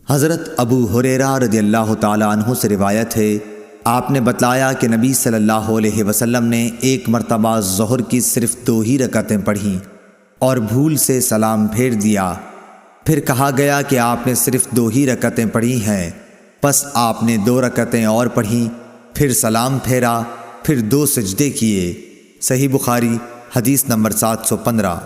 हज़रत अबू हुरैरा रज़ियल्लाहु ताला अन्हु से रिवायत है, आपने बतलाया कि नबी सल्लल्लाहु अलैहि वसल्लम ने एक मरतबा ज़ोहर की सिर्फ़ 2 ही रकअतें पढ़ीं और भूल से सलाम फेर दिया। फिर कहा गया कि आपने सिर्फ़ 2 ही रकअतें पढ़ी हैं। बस आपने 2 रकअतें और पढ़ीं, फिर सलाम फेरा, फिर 2 सजदे किए। सही बुखारी हदीस नंबर 715।